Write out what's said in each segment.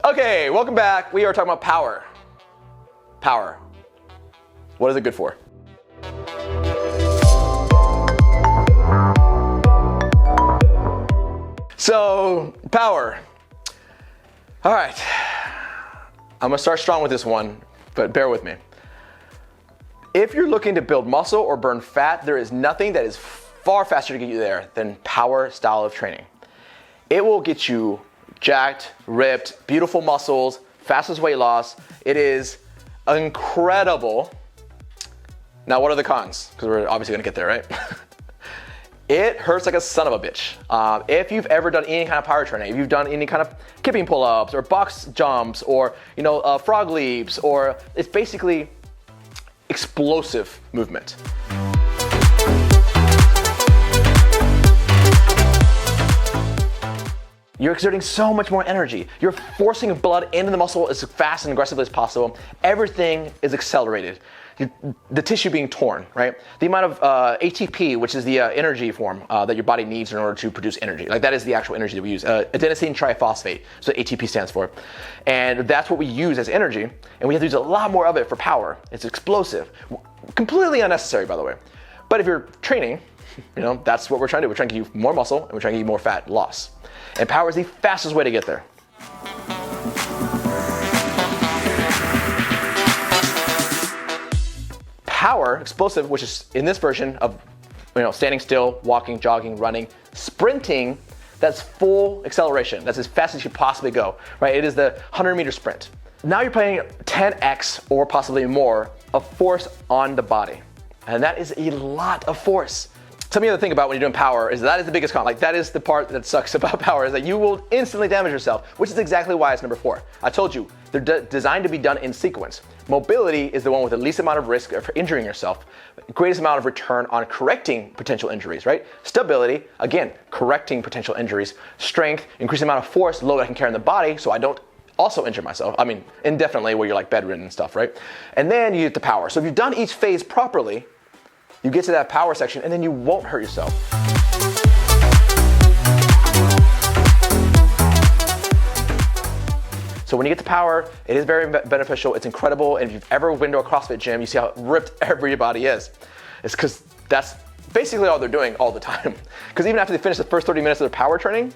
Okay, welcome back. We are talking about power. Power. What is it good for? So, power. All right. I'm gonna start strong with this one, but bear with me. If you're looking to build muscle or burn fat, there is nothing that is far faster to get you there than power style of training. It will get you jacked, ripped, beautiful muscles, fastest weight loss. It is incredible. Now, what are the cons? Because we're obviously gonna get there, right? It hurts like a son of a bitch. If you've ever done any kind of power training, if you've done any kind of kipping pull-ups or box jumps or frog leaps, or it's basically explosive movement. You're exerting so much more energy. You're forcing blood into the muscle as fast and aggressively as possible. Everything is accelerated. The tissue being torn, right? The amount of ATP, which is the energy form that your body needs in order to produce energy. Like that is the actual energy that we use. Adenosine triphosphate, so ATP stands for. And that's what we use as energy. And we have to use a lot more of it for power. It's explosive. Completely unnecessary, by the way. But if you're training, that's what we're trying to do. We're trying to give you more muscle and we're trying to give you more fat loss. And power is the fastest way to get there. Power, explosive, which is in this version of standing still, walking, jogging, running, sprinting, that's full acceleration. That's as fast as you possibly go, right? It is the 100-meter sprint. Now you're putting 10x or possibly more of force on the body. And that is a lot of force. Something you have to think about when you're doing power is that is the biggest con. Like that is the part that sucks about power, is that you will instantly damage yourself, which is exactly why it's number 4. I told you, they're designed to be done in sequence. Mobility is the one with the least amount of risk for injuring yourself, greatest amount of return on correcting potential injuries, right? Stability, again, correcting potential injuries. Strength, increasing amount of force, load I can carry in the body so I don't also injure myself. I mean, indefinitely where you're like bedridden and stuff, right? And then you get the power. So if you've done each phase properly, you get to that power section and then you won't hurt yourself. So when you get to power, it is very beneficial. It's incredible. And if you've ever been to a CrossFit gym, you see how ripped everybody is. It's because that's basically all they're doing all the time. Because even after they finish the first 30 minutes of their power training,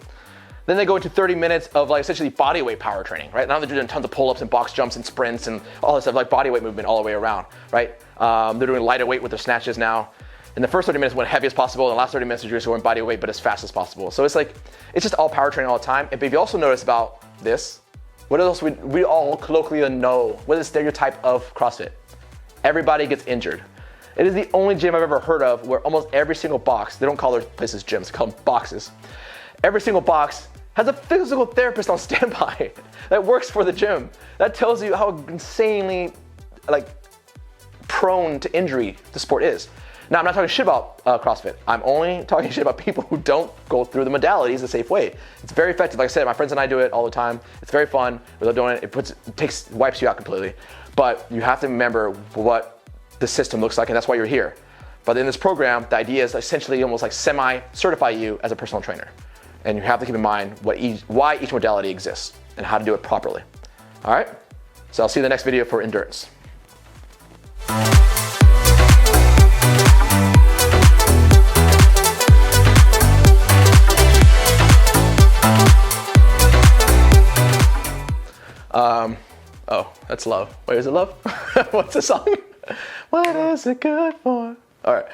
then they go into 30 minutes of like essentially body weight power training, right? Now they're doing tons of pull-ups and box jumps and sprints and all this stuff, like body weight movement all the way around, right? They're doing lighter weight with their snatches now. In the first 30 minutes, went heavy as possible. In the last 30 minutes, you're just going body weight, but as fast as possible. So it's just all power training all the time. And if you also notice about this, what else we all colloquially know? What is the stereotype of CrossFit? Everybody gets injured. It is the only gym I've ever heard of where almost every single box, they don't call their places gyms, they call them boxes. Every single box has a physical therapist on standby that works for the gym. That tells you how insanely prone to injury the sport is. Now, I'm not talking shit about CrossFit. I'm only talking shit about people who don't go through the modalities the safe way. It's very effective. Like I said, my friends and I do it all the time. It's very fun. Without doing it, it wipes you out completely. But you have to remember what the system looks like, and that's why you're here. But in this program, the idea is essentially almost like semi-certify you as a personal trainer. And you have to keep in mind why each modality exists and how to do it properly. All right? So I'll see you in the next video for endurance. Oh, that's love. Wait, is it love? What's the song? What is it good for? All right.